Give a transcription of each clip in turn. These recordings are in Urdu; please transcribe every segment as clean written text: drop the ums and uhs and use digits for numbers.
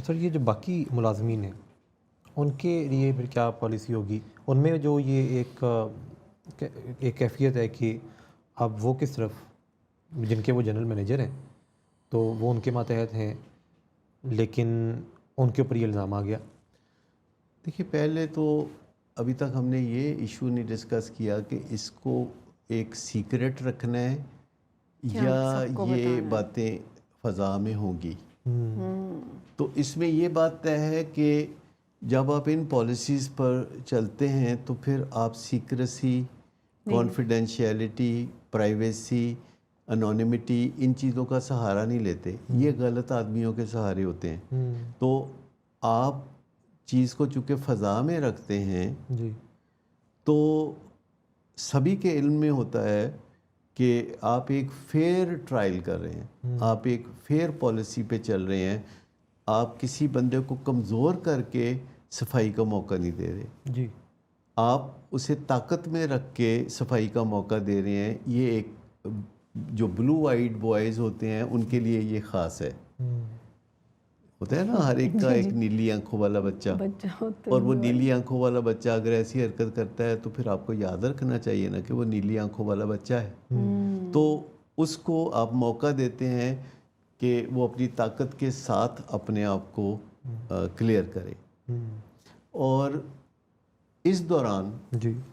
سر یہ جو باقی ملازمین ہیں ان کے لیے پھر کیا پالیسی ہوگی؟ ان میں جو یہ ایک کیفیت ہے کہ اب وہ کس طرف، جن کے وہ جنرل مینیجر ہیں تو وہ ان کے ماتحت ہیں، لیکن ان کے اوپر یہ الزام آ گیا. دیکھیے پہلے تو ابھی تک ہم نے یہ ایشو نہیں ڈسکس کیا کہ اس کو ایک سیکرٹ رکھنا ہے یا یہ باتیں فضا میں ہوں گی. تو اس میں یہ بات طے ہے کہ جب آپ ان پالیسیز پر چلتے ہیں تو پھر آپ سیکریسی، کانفیڈینشیلٹی، پرائیویسی، انونیمٹی، ان چیزوں کا سہارا نہیں لیتے. یہ غلط آدمیوں کے سہارے ہوتے ہیں. تو آپ چیز کو چونکہ فضا میں رکھتے ہیں جی تو سبھی کے علم میں ہوتا ہے کہ آپ ایک فیئر ٹرائل کر رہے ہیں، آپ ایک فیئر پالیسی پہ چل رہے ہیں. آپ کسی بندے کو کمزور کر کے صفائی کا موقع نہیں دے رہے. جی آپ اسے طاقت میں رکھ کے صفائی کا موقع دے رہے ہیں. یہ ایک جو بلو آئیڈ بوائز ہوتے ہیں ان کے لیے یہ خاص ہے. ہوتا ہے نا ہر ایک کا ایک نیلی آنکھوں والا بچہ، اور وہ نیلی آنکھوں والا بچہ اگر ایسی حرکت کرتا ہے تو پھر آپ کو یاد رکھنا چاہیے نا کہ وہ نیلی آنکھوں والا بچہ ہے. تو اس کو آپ موقع دیتے ہیں کہ وہ اپنی طاقت کے ساتھ اپنے آپ کو کلیئر کرے. اور اس دوران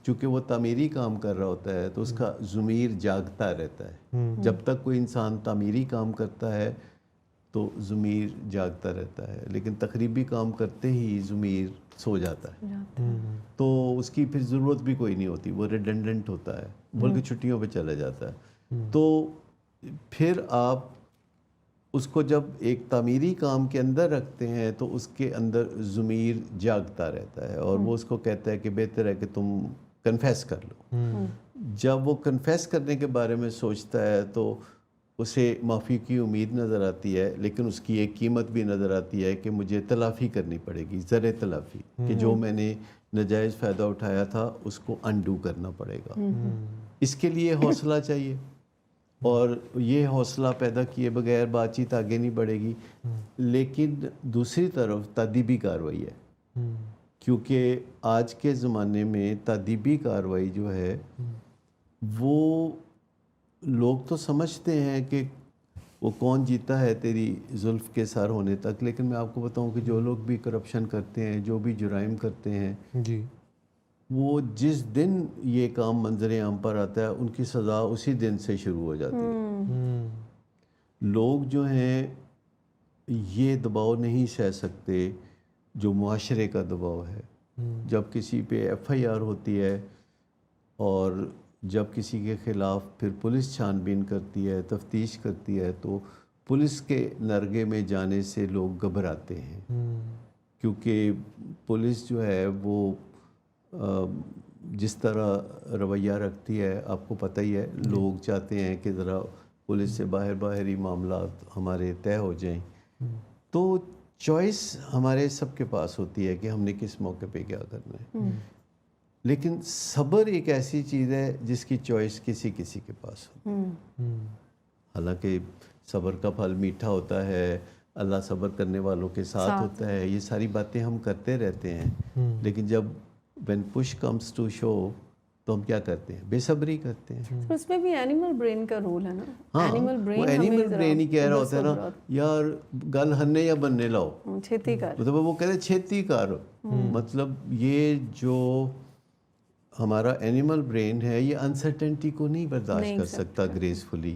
چونکہ وہ تعمیری کام کر رہا ہوتا ہے تو اس کا ضمیر جاگتا رہتا ہے. جب تک کوئی انسان تعمیری کام کرتا ہے تو ضمیر جاگتا رہتا ہے، لیکن تخریبی کام کرتے ہی ضمیر سو جاتا ہے. تو اس کی پھر ضرورت بھی کوئی نہیں ہوتی، وہ ریڈنڈنٹ ہوتا ہے، بلکہ چھٹیوں پہ چلا جاتا ہے. تو پھر آپ اس کو جب ایک تعمیری کام کے اندر رکھتے ہیں تو اس کے اندر ضمیر جاگتا رہتا ہے اور وہ اس کو کہتا ہے کہ بہتر ہے کہ تم کنفیس کر لو. جب وہ کنفیس کرنے کے بارے میں سوچتا ہے تو اسے معافی کی امید نظر آتی ہے، لیکن اس کی ایک قیمت بھی نظر آتی ہے کہ مجھے تلافی کرنی پڑے گی، زر تلافی، کہ جو میں نے ناجائز فائدہ اٹھایا تھا اس کو انڈو کرنا پڑے گا. اس کے لیے حوصلہ چاہیے، اور یہ حوصلہ پیدا کیے بغیر بات چیت آگے نہیں بڑھے گی. لیکن دوسری طرف تادیبی کارروائی ہے، کیونکہ آج کے زمانے میں تادیبی کارروائی جو ہے وہ لوگ تو سمجھتے ہیں کہ وہ کون جیتا ہے تیری زلف کے سر ہونے تک، لیکن میں آپ کو بتاؤں کہ جو لوگ بھی کرپشن کرتے ہیں، جو بھی جرائم کرتے ہیں، جی وہ جس دن یہ کام منظر عام پر آتا ہے ان کی سزا اسی دن سے شروع ہو جاتی ہے. لوگ جو ہیں یہ دباؤ نہیں سہ سکتے جو معاشرے کا دباؤ ہے. جب کسی پہ ایف آئی آر ہوتی ہے اور جب کسی کے خلاف پھر پولیس چھان بین کرتی ہے، تفتیش کرتی ہے، تو پولیس کے نرگے میں جانے سے لوگ گھبراتے ہیں، کیونکہ پولیس جو ہے وہ جس طرح رویہ رکھتی ہے آپ کو پتہ ہی ہے. لوگ چاہتے ہیں کہ ذرا پولیس سے باہر ہی معاملات ہمارے طے ہو جائیں. تو چوائس ہمارے سب کے پاس ہوتی ہے کہ ہم نے کس موقع پہ کیا کرنا ہے. لیکن صبر ایک ایسی چیز ہے جس کی چوائس کسی کے پاس ہوتی. حالانکہ صبر کا پھل میٹھا ہوتا ہے، اللہ صبر کرنے والوں کے ساتھ ہوتا ہے، یہ ساری باتیں ہم کرتے رہتے ہیں. لیکن جب when push comes to shove تو ہم کیا کرتے ہیں؟ بے صبری کرتے ہیں. اس میں بھی اینیمل برین کا رول ہے نا. ہاں وہ اینیمل برین ہی کہہ رہا ہوتا ہے نا، یار گل ہننے یا بننے لاؤ، چھیتی کر، مطلب وہ کہتے ہیں چھیتی کر. مطلب یہ جو ہمارا اینیمل برین ہے یہ انسرٹنٹی کو نہیں برداشت کر سکتا گریسفلی،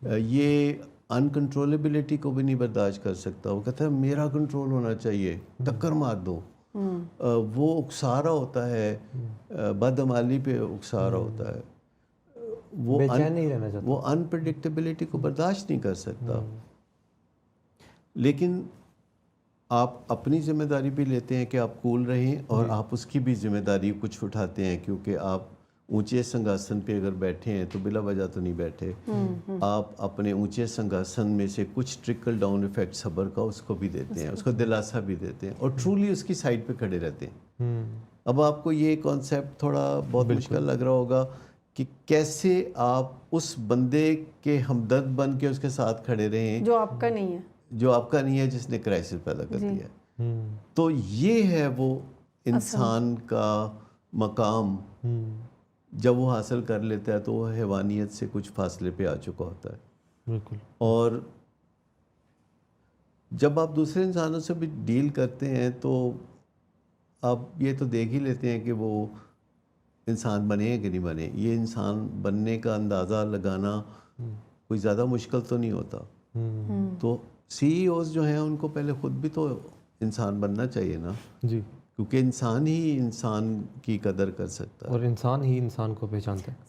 یہ انکنٹرولبلٹی کو بھی نہیں برداشت کر سکتا. وہ کہتا ہے میرا کنٹرول ہونا چاہیے، ٹکر مار دو. وہ اکسا رہا ہوتا ہے، بدعمالی پہ اکسا رہا ہوتا ہے، وہ انپریڈکٹیبلٹی کو برداشت نہیں کر سکتا. لیکن آپ اپنی ذمہ داری بھی لیتے ہیں کہ آپ کول رہیں، اور آپ اس کی بھی ذمہ داری کچھ اٹھاتے ہیں، کیونکہ آپ اونچے سنگھاسن پہ اگر بیٹھے ہیں تو بلا وجہ تو نہیں بیٹھے. آپ اپنے اونچے سنگھاسن میں سے کچھ ٹرکل ڈاؤن ایفیکٹ صبر کا اس کو بھی دیتے ہیں، اس کو دلاسا بھی دیتے ہیں، اور ٹرولی اس کی سائڈ پہ کھڑے رہتے ہیں. اب آپ کو یہ کانسیپٹ تھوڑا بہت مشکل لگ رہا ہوگا کہ کیسے آپ اس بندے کے ہمدرد بن کے اس کے ساتھ کھڑے رہیں جو آپ کا نہیں ہے، جو آپ کا نہیں ہے جس نے کرائسس پیدا کر دیا ہے. تو یہ ہے وہ انسان کا مقام جب وہ حاصل کر لیتا ہے تو وہ حیوانیت سے کچھ فاصلے پہ آ چکا ہوتا ہے. بالکل. اور جب آپ دوسرے انسانوں سے بھی ڈیل کرتے ہیں تو آپ یہ تو دیکھ ہی لیتے ہیں کہ وہ انسان بنے ہیں کہ نہیں بنے. یہ انسان بننے کا اندازہ لگانا کوئی زیادہ مشکل تو نہیں ہوتا. تو سی ای اوز جو ہیں ان کو پہلے خود بھی تو انسان بننا چاہیے نا, جی, کیونکہ انسان ہی انسان کی قدر کر سکتا ہے. اور انسان ہی انسان کو پہچانتا ہے.